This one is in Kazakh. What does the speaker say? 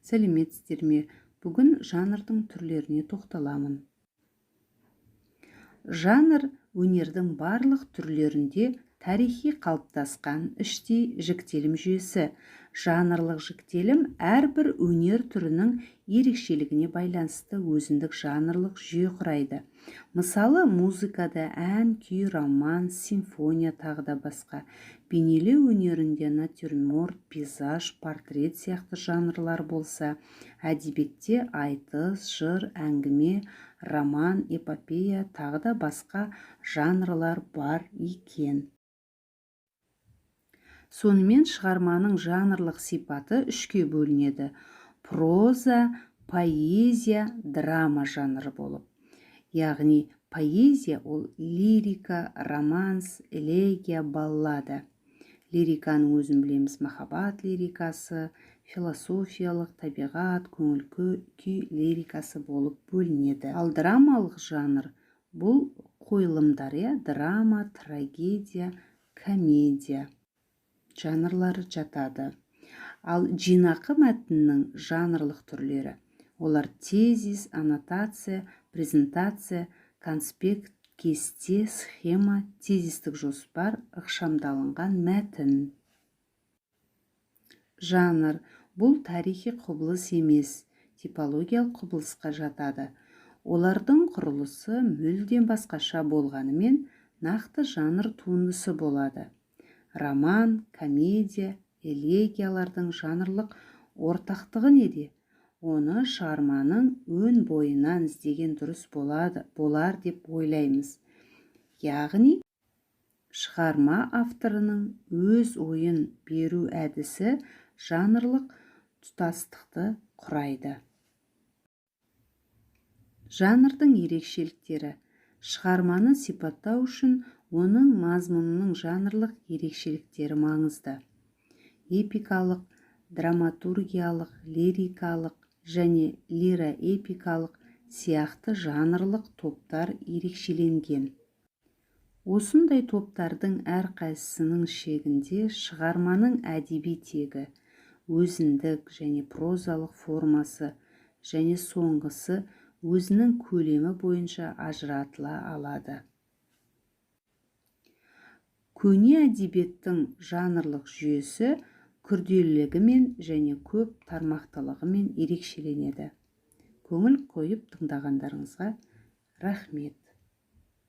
Сәлеметсіздер ме? Бүгін жанрдың түрлеріне тоқталамын. Жанр өнердің барлық түрлерінде тарихи қалыптасқан іштей жіктелім жүйесі. Жанрлық жіктелім әрбір өнер түрінің ерекшелігіне байланысты өзіндік жанрлық жүйе құрайды. Мысалы, музыкада ән, күй, роман, симфония тағы да басқа. Бейнелеу өнерінде натюрморт, пейзаж, портрет сияқты жанрлар болса, әдебиетте айтыс, жыр, әңгіме, роман, эпопея тағы да басқа жанрлар бар екен. Сонымен шығарманың жанрлық сипаты үшке бөлінеді: проза, поэзия, драма жанры болып. Яғни поэзия ол лирика, романс, элегия, баллада. Лириканың өзін білеміз: махаббат лирикасы, философиялық, табиғат, көңіл күй лирикасы болып бөлінеді. Ал драмалық жанр бұл қойылымдар, драма, трагедия, комедия жанрлары жатады. Ал жинақы мәтіннің жанрлық түрлері: олар тезис, аннотация, презентация, конспект, кесте, схема, тезистік жоспар, ықшамдалынған мәтін. Жанр бұл тарихи құбылыс емес, типологиялық құбылысқа жатады. Олардың құрылысы мүлдем басқаша болғанымен, нақты жанр туындысы болады. Роман, комедия, элегиялардың жанрлық ортақтығы неде? Оны шығарманың өн бойынан іздеген дұрыс болар деп ойлаймыз. Яғни, шығарма авторының өз ойын беру әдісі жанрлық тұтастықты құрайды. Жанрдың ерекшеліктері: шығарманы сипаттау үшін оның мазмұнының жанрлық ерекшеліктері маңызды. Эпикалық, драматургиялық, лирикалық және лироэпикалық сияқты жанрлық топтар ерекшеленген. Осындай топтардың әрқайсысының шегінде шығарманың әдеби тегі, өзіндік және прозалық формасы және соңғысы өзінің көлемі бойынша ажыратыла алады. Көне әдебиеттің жанрлық жүйесі күрделілігімен және көп тармақтылығымен ерекшеленеді. Көңіл қойып тыңдағандарыңызға рахмет.